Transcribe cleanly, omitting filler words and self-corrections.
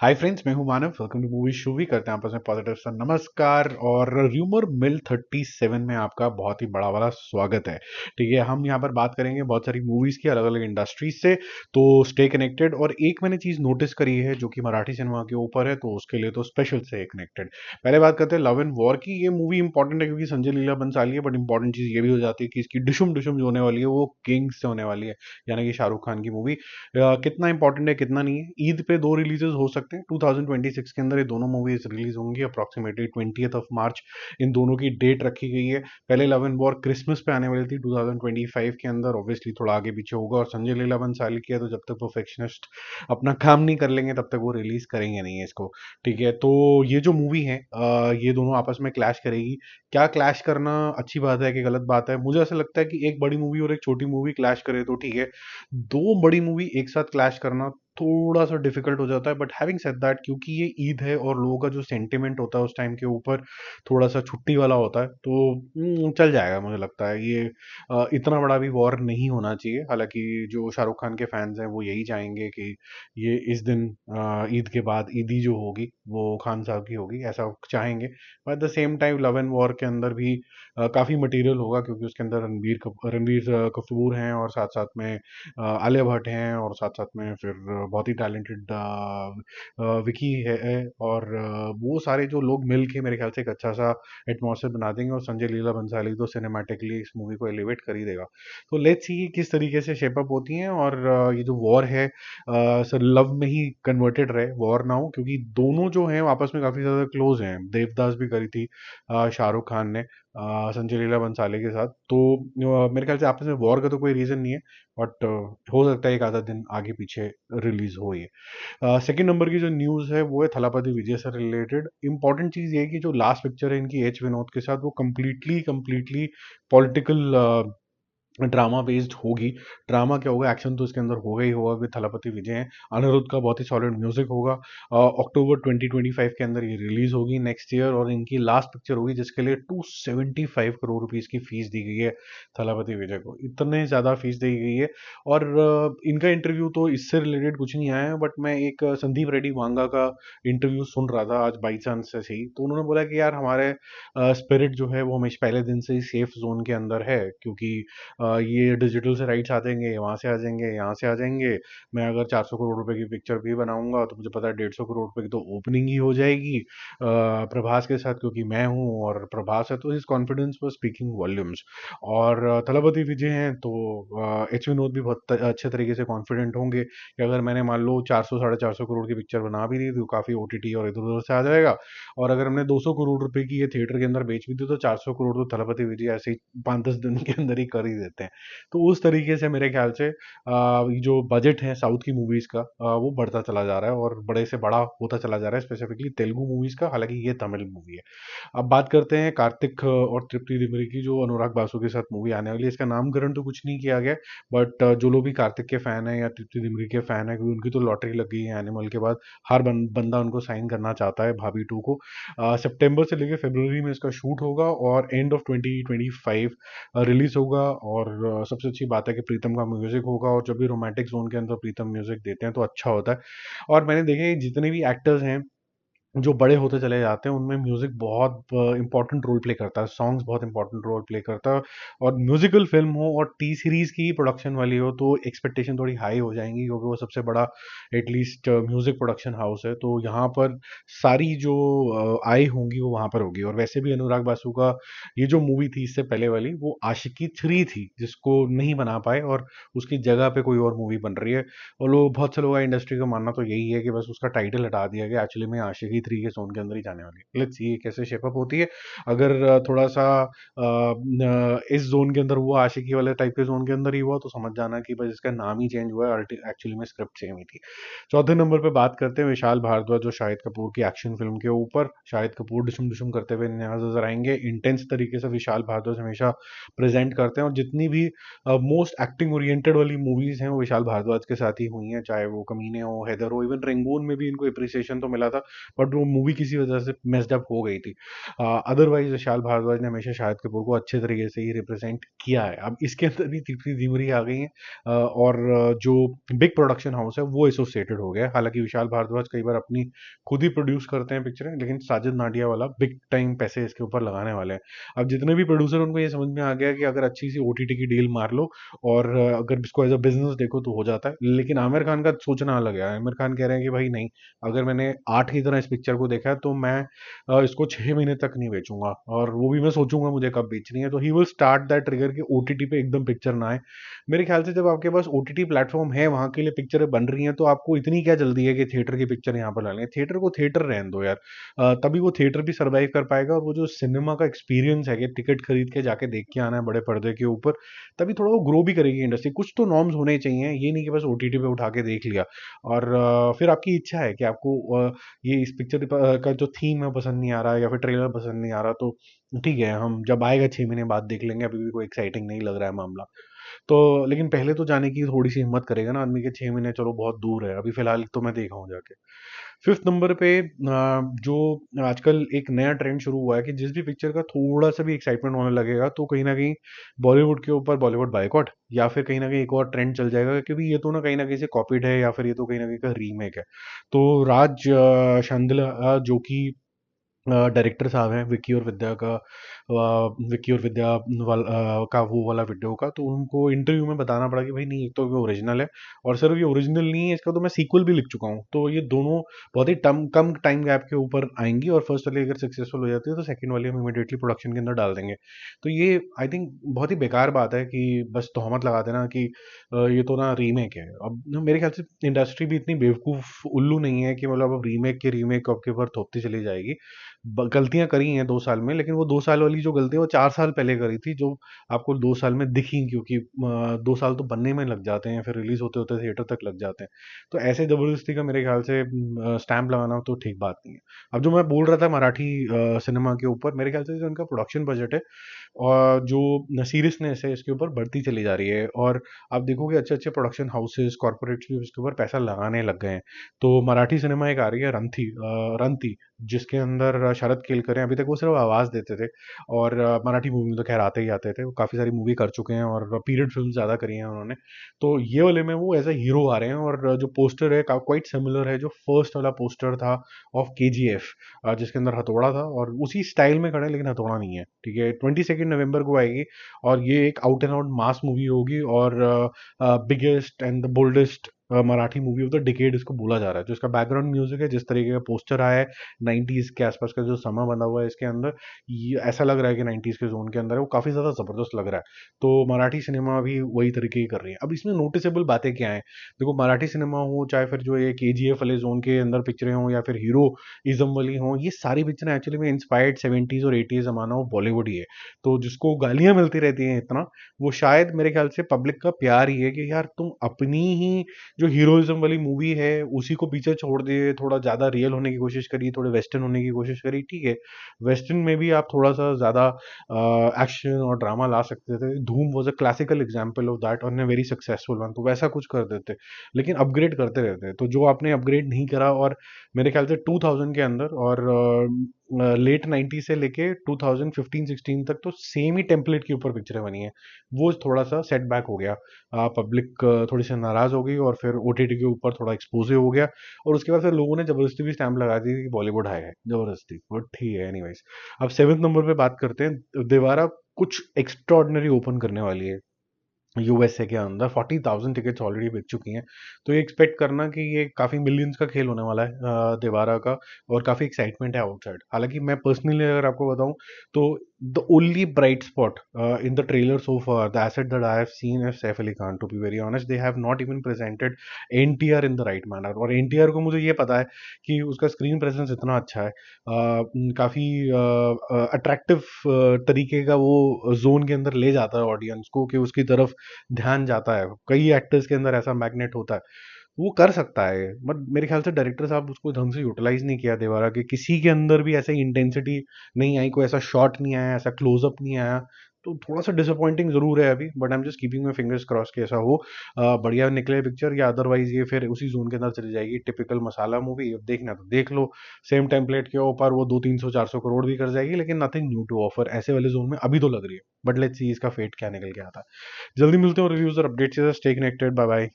हाय friends, मैं हूं Manav. Welcome to Movie Shoovy. करते हैं आपस में पॉजिटिव सा नमस्कार। और र्यूमर मिल 37 में आपका बहुत ही बड़ा वाला स्वागत है। ठीक है, हम यहाँ पर बात करेंगे बहुत सारी मूवीज की, अलग अलग इंडस्ट्रीज से। तो स्टे कनेक्टेड। और एक मैंने चीज नोटिस करी है जो कि मराठी सिनेमा के ऊपर है, तो उसके लिए तो स्पेशल से कनेक्टेड। पहले बात करते हैं लव एंड वॉर की। ये मूवी इंपॉर्टेंट है क्योंकि संजय लीला बंसाली है, बट इंपॉर्टेंट चीज ये भी हो जाती है कि इसकी डिशुम डिशुम जो होने वाली है वो किंग से होने वाली है, यानी कि शाहरुख खान की मूवी। कितना इंपॉर्टेंट है कितना नहीं है, ईद पे दो रिलीजेस हो सकते हैं 2026 के अंदर। ये दोनों मूवीज रिलीज होंगी अप्रॉक्सीमेटली 20th of March। इन दोनों की डेट रखी गई है। पहले लव एंड वॉर क्रिसमस पे आने वाली थी 2025 के अंदर, ऑब्वियसली थोड़ा आगे पीछे होगा। और संजय लीला बंसाली की है, तो जब तक परफेक्शनिस्ट अपना काम नहीं कर लेंगे तब तक वो रिलीज करेंगे नहीं है इसको। ठीक है, तो ये जो मूवी है ये दोनों आपस में क्लैश करेगी। क्या क्लैश करना अच्छी बात है कि गलत बात है? मुझे ऐसा लगता है कि एक बड़ी मूवी और एक छोटी मूवी क्लैश करे तो ठीक है। दो बड़ी मूवी एक साथ क्लैश करना थोड़ा सा डिफिकल्ट हो जाता है। बट हैविंग सेड दैट, क्योंकि ये ईद है और लोगों का जो सेंटिमेंट होता है उस टाइम के ऊपर थोड़ा सा छुट्टी वाला होता है, तो चल जाएगा मुझे लगता है ये। इतना बड़ा भी वॉर नहीं होना चाहिए। हालांकि जो शाहरुख खान के फैंस हैं वो यही चाहेंगे कि ये इस दिन ईद के बाद ईदी जो होगी वो खान साहब की होगी, ऐसा चाहेंगे। But at the same time love and war के अंदर भी काफ़ी मटेरियल होगा, क्योंकि उसके अंदर रणवीर कपूर हैं, और साथ साथ में आलिया भट्ट हैं, और साथ साथ में फिर बहुत ही टैलेंटेड विकी है। और वो सारे जो लोग मिल के मेरे ख्याल से एक अच्छा सा एटमॉस्फेयर बना देंगे। और संजय लीला बंसाली तो सिनेमैटिकली इस मूवी को एलिवेट कर ही देगा। तो लेट्स सी किस तरीके से शेपअप होती हैं। और ये जो वॉर है सर लव में ही कन्वर्टेड रहे, वॉर ना हो, क्योंकि दोनों जो हैं आपस में काफ़ी ज़्यादा क्लोज हैं। देवदास भी करी थी शाहरुख खान ने संजय लीला बंसाली के साथ। तो मेरे ख्याल से आपस में वॉर का तो कोई रीज़न नहीं है। बट हो सकता है एक आधा दिन आगे पीछे रिलीज हो ये। सेकंड नंबर की जो न्यूज़ है वो है थलापति विजय से रिलेटेड। इंपॉर्टेंट चीज़ ये है कि जो लास्ट पिक्चर है इनकी एच विनोद के साथ, वो completely completely political drama based होगी। ड्रामा क्या होगा, एक्शन तो इसके अंदर होगा ही होगा कि थलापति विजय हैं। अनिरुद्ध का बहुत ही सॉलिड म्यूजिक होगा। अक्टूबर 2025 के अंदर ये रिलीज होगी नेक्स्ट ईयर। और इनकी लास्ट पिक्चर होगी जिसके लिए 275 करोड़ रुपीस की फीस दी गई है थलापति विजय को। इतने ज़्यादा फीस दी गई है। और इनका इंटरव्यू तो इससे रिलेटेड कुछ नहीं आया है, बट मैं एक संदीप रेड्डी वांगा का इंटरव्यू सुन रहा था आज बाई चांस से ही। तो उन्होंने बोला कि यार हमारे स्पिरिट जो है वो हमेशा पहले दिन से ही सेफ जोन के अंदर है, क्योंकि ये डिजिटल से राइट्स आ जाएंगे, वहाँ से आ जाएंगे, यहाँ से आ जाएंगे। मैं अगर 400 करोड़ रुपए की पिक्चर भी बनाऊंगा तो मुझे पता है 150 करोड़ रुपए की तो ओपनिंग ही हो जाएगी प्रभास के साथ, क्योंकि मैं हूँ और प्रभास है। तो इस कॉन्फिडेंस पर स्पीकिंग वॉल्यूम्स। और थलापति विजय हैं तो एच विनोद भी बहुत अच्छे तरीके से कॉन्फिडेंट होंगे कि अगर मैंने मान लो 400 450 करोड़ की पिक्चर बना भी दी तो काफ़ी ओटीटी और इधर उधर से आ जाएगा। और अगर हमने 200 करोड़ रुपए की ये थिएटर के अंदर बेच भी दी तो 400 करोड़ तो थलापति विजय ऐसे ही 5-10 दिन के अंदर ही कर ही देते हैं। तो उस तरीके से मेरे ख्याल से ये जो बजट है साउथ की मूवीज का वो बढ़ता चला जा रहा है और बड़े से बड़ा होता चला जा रहा है, स्पेसिफिकली तेलुगु मूवीज का। हालांकि ये तमिल मूवी है। अब बात करते हैं कार्तिक और तृप्ति डिमरी की, जो अनुराग बासु के साथ मूवी आने वाली है। इसका नामकरण तो कुछ नहीं किया गया, बट जो लोग भी कार्तिक के फैन है या तृप्ति डिमरी के फैन है, क्योंकि उनकी तो लॉटरी लग गई है एनिमल के बाद। हर बंदा उनको साइन करना चाहता है भाभी 2 को। सितंबर से लेकर फरवरी में इसका शूट होगा और एंड ऑफ 2025 रिलीज होगा। और सबसे अच्छी बात है कि प्रीतम का म्यूजिक होगा, और जब भी रोमांटिक जोन के अंदर प्रीतम म्यूजिक देते हैं तो अच्छा होता है। और मैंने देखे जितने भी एक्टर्स हैं जो बड़े होते चले जाते हैं उनमें म्यूजिक बहुत इंपॉर्टेंट रोल प्ले करता है। सॉन्ग्स बहुत इंपॉर्टेंट रोल प्ले करता है। और म्यूजिकल फिल्म हो और टी सीरीज की प्रोडक्शन वाली हो तो एक्सपेक्टेशन थोड़ी हाई हो जाएंगी, क्योंकि वो सबसे बड़ा एटलीस्ट म्यूजिक प्रोडक्शन हाउस है। तो यहाँ पर सारी जो आय होंगी वो वहाँ पर होगी। और वैसे भी अनुराग बासु का ये जो मूवी थी इससे पहले वाली वो आशिकी 3 थी, जिसको नहीं बना पाए, और उसकी जगह पे कोई और मूवी बन रही है। और लोग बहुत से लोग इंडस्ट्री का मानना तो यही है कि बस उसका टाइटल हटा दिया गया, एक्चुअली में आशिकी 3 के जोन के अंदर ही जाने वाली है। लेट्स सी कैसे शेपअप होती है। अगर थोड़ा सा इस जोन के अंदर हुआ, आशिकी वाले टाइप के जोन के अंदर ही हुआ, तो समझ जाना कि बस इसका नाम ही चेंज हुआ है, एक्चुअली में स्क्रिप्ट सेम ही थी। चौथे नंबर पे बात करते हैं विशाल भारद्वाज और शाहिद कपूर की एक्शन फिल्म के ऊपर। शाहिद कपूर डिशुम डिशुम करते हुए नजर आएंगे। इंटेंस तरीके से विशाल भारद्वाज हमेशा प्रेजेंट करते हैं, और जितनी भी मोस्ट एक्टिंग ओरिएंटेड वाली मूवीज हैं वो विशाल भारद्वाज के साथ ही हुई हैं, चाहे वो कमीने हो, हैदर हो, इवन रेंगून में भी इनको अप्रिसिएशन तो मिला था। बट बट वो मूवी किसी वजह से मेस्ड अप हो गई थी। अदरवाइज विशाल भारद्वाज ने हमेशा शाहिद कपूर को अच्छे तरीके से ही रिप्रेजेंट किया है। अब इसके अंदर भी तीसरी जिमरी आ गई है, और जो बिग प्रोडक्शन हाउस है वो एसोसिएटेड हो गया है। हालांकि विशाल भारद्वाज कई बार अपनी खुद ही प्रोड्यूस करते हैं पिक्चरें, लेकिन साजिद नाडिया वाला बिग टाइम पैसे इसके ऊपर लगाने वाले हैं। अब जितने भी प्रोड्यूसर, उनको ये समझ में आ गया कि अगर अच्छी सी ओटीटी की डील मार लो और अगर इसको एज अ बिजनेस देखो तो हो जाता है। लेकिन आमिर खान का सोचना अलग है। आमिर खान कह रहे हैं कि भाई नहीं, अगर मैंने 8 की तरह इस पिक्चर को देखा है तो मैं इसको 6 महीने तक नहीं बेचूंगा, और वो भी मैं सोचूंगा मुझे कब बेचनी है। तो he will start that trigger कि ओटीटी पे एकदम पिक्चर ना आए। मेरे ख्याल से जब आपके पास ओटीटी प्लेटफॉर्म है, वहां के लिए पिक्चरें बन रही हैं, तो आपको इतनी क्या जल्दी है कि थिएटर की पिक्चर यहाँ पर ला लें। थिएटर को थिएटर रहने दो यार, तभी वो थिएटर भी सर्वाइव कर पाएगा। और वो जो सिनेमा का एक्सपीरियंस है कि टिकट खरीद के जाके देख के आना है बड़े पर्दे के ऊपर, तभी थोड़ा वो ग्रो भी करेगी इंडस्ट्री। कुछ तो नॉर्म्स होने चाहिए, ये नहीं कि बस ओटीटी पे उठा के देख लिया और फिर आपकी इच्छा है कि आपको ये इस पिक्चर का जो थीम है पसंद नहीं आ रहा है या फिर ट्रेलर पसंद नहीं आ रहा, तो ठीक है, हम जब आएगा 6 महीने बाद देख लेंगे, अभी भी कोई एक्साइटिंग नहीं लग रहा है मामला। तो लेकिन पहले तो जाने की थोड़ी सी हिम्मत करेगा ना आदमी के। 6 महीने चलो बहुत दूर है, अभी फिलहाल तो मैं देखा हूँ जाके। फिफ्थ नंबर पे जो आजकल एक नया ट्रेंड शुरू हुआ है कि जिस भी पिक्चर का थोड़ा सा भी एक्साइटमेंट होने लगेगा तो कहीं ना कहीं बॉलीवुड के ऊपर बॉलीवुड बायकॉट, या फिर कहीं ना कहीं एक और ट्रेंड चल जाएगा, क्योंकि ये तो ना कहीं ना कहीं से कॉपीड है या फिर ये तो कहीं ना कहीं का रीमेक है। तो राज शांदिला जो कि डायरेक्टर साहब हैं विक्की और विद्या का, विक्की और विद्या का वो वाला वीडियो का, तो उनको इंटरव्यू में बताना पड़ा कि भाई नहीं, एक तो ये ओरिजिनल है और सिर्फ ये ओरिजिनल नहीं है, इसका तो मैं सीक्वल भी लिख चुका हूँ। तो ये दोनों बहुत ही कम टाइम गैप के ऊपर आएंगी, और फर्स्ट वाली अगर सक्सेसफुल हो जाती है तो सेकंड वाली हम इमीडिएटली प्रोडक्शन के अंदर डाल देंगे। तो ये आई थिंक बहुत ही बेकार बात है कि बस तोहमत लगा देना कि ये तो ना रीमेक है। अब ना मेरे ख्याल से इंडस्ट्री भी इतनी बेवकूफ़ उल्लू नहीं है कि मतलब अब रीमेक के ऊपर थोपती चली जाएगी। गलतियां करी हैं 2 साल में, लेकिन वो 2 साल वाली जो गलती है वो 4 साल पहले करी थी, जो आपको 2 साल में दिखी, क्योंकि 2 साल तो बनने में लग जाते हैं, फिर रिलीज होते होते थिएटर तक लग जाते हैं। तो ऐसे जबरदस्ती का मेरे ख्याल से स्टैंप लगाना तो ठीक बात नहीं है। अब जो मैं बोल रहा था मराठी सिनेमा के ऊपर, मेरे ख्याल से जो उनका प्रोडक्शन बजट है और जो सीरियसनेस है इसके ऊपर बढ़ती चली जा रही है, और आप देखोगे अच्छे अच्छे प्रोडक्शन हाउसेस कॉर्पोरेट्स भी इसके ऊपर पैसा लगाने लग गए हैं। तो मराठी सिनेमा एक आ रही है रंथी, जिसके अंदर शरद केलकर हैं। अभी तक वो सिर्फ आवाज़ देते थे, और मराठी मूवी में तो खैर आते ही आते थे, वो काफ़ी सारी मूवी कर चुके हैं और पीरियड फिल्म ज़्यादा करी हैं उन्होंने। तो ये वाले में वो एज अ हीरो आ रहे हैं, और जो पोस्टर है क्वाइट सिमिलर है जो फर्स्ट वाला पोस्टर था ऑफ केजीएफ, जिसके अंदर हथौड़ा था, और उसी स्टाइल में खड़े हैं, लेकिन हथौड़ा नहीं है। ठीक है, 22 नवंबर को आएगी, और ये एक out and out mass movie होगी, और biggest and the boldest Marathi movie of the decade इसको बोला जा रहा है। जो इसका बैकग्राउंड म्यूजिक है, जिस तरीके का पोस्टर आया है, 90s के आसपास का जो समय बना हुआ है इसके अंदर, ये ऐसा लग रहा है कि 90s के जोन के अंदर है, वो काफी ज्यादा जबरदस्त लग रहा है। तो मराठी सिनेमा भी वही तरीके की कर रही है। अब इसमें नोटिसेबल बातें क्या है, देखो मराठी सिनेमा हो चाहे फिर जो ये केजीएफ वाले जोन के अंदर पिक्चरें हो या फिर हीरो इज्म वाली हो, ये सारी पिक्चरें एक्चुअली में इंस्पायर्ड 70s और 80s जमाना हो बॉलीवुड ही है। तो जिसको गालियां मिलती रहती हैं इतना, वो शायद मेरे ख्याल से पब्लिक का प्यार ही है कि यार तुम अपनी ही जो हीरोइज्म वाली मूवी है उसी को पीछे छोड़ दिए, थोड़ा ज्यादा रियल होने की कोशिश करी, थोड़े वेस्टर्न होने की कोशिश करी। ठीक है, वेस्टर्न में भी आप थोड़ा सा ज्यादा एक्शन और ड्रामा ला सकते थे। धूम was a classical example of that और वेरी सक्सेसफुल वन, तो वैसा कुछ कर देते। लेकिन अपग्रेड करते रहते, तो जो आपने अपग्रेड नहीं करा, और मेरे ख्याल से 2000 के अंदर और लेट 90 से लेके 2015-16 तक तो सेम ही टेम्पलेट के ऊपर पिक्चरें बनी है। वो थोड़ा सा सेटबैक हो गया, पब्लिक थोड़ी सी नाराज हो गई, और फिर ओटीटी के ऊपर थोड़ा एक्सपोज हो गया, और उसके बाद फिर लोगों ने जबरदस्ती भी स्टैंप लगा दी कि बॉलीवुड हाई है जबरदस्ती। बट ठीक है, एनीवेज। अब सेवेंथ नंबर पे बात करते हैं। देवारा कुछ एक्स्ट्रा ऑर्डिनरी ओपन करने वाली है यूएसए के अंदर। 40,000 टिकट्स ऑलरेडी बिक चुकी हैं। तो ये एक्सपेक्ट करना कि ये काफ़ी मिलियंस का खेल होने वाला है देवारा का, और काफ़ी एक्साइटमेंट है आउटसाइड। हालांकि मैं पर्सनली अगर आपको बताऊं, तो the only bright spot in the trailer so far, the asset that I have seen is Saif Ali Khan. To be very honest, they have not even presented NTR in the right manner. और एनटीआर को मुझे ये पता है कि उसका स्क्रीन प्रेजेंस इतना अच्छा है, काफ़ी अट्रैक्टिव तरीके का वो जोन के अंदर ले जाता है ऑडियंस को, कि उसकी तरफ ध्यान जाता है। कई एक्टर्स के अंदर ऐसा मैग्नेट होता है, वो कर सकता है, बट मेरे ख्याल से डायरेक्टर साहब उसको ढंग से यूटिलाइज नहीं किया देवारा के। किसी के अंदर भी ऐसे इंटेंसिटी नहीं आई, कोई ऐसा शॉट नहीं आया, ऐसा क्लोजअप नहीं आया तो थोड़ा सा डिसअपॉइंटिंग जरूर है अभी, but I am just keeping my fingers cross कि ऐसा हो, बढ़िया निकले पिक्चर, या अदरवाइज ये फिर उसी जोन के अंदर चली जाएगी, टिपिकल मसाला मूवी। अब देखना तो देख लो, सेम टेम्पलेट के ऊपर वो 200-300-400 करोड़ भी कर जाएगी, लेकिन नथिंग न्यू टू ऑफर ऐसे वाले जोन में अभी तो लग रही है। बट लेट्स सी इसका फेट क्या निकल के आता है। जल्दी मिलते हो रिव्यूज और updates, stay connected, bye bye.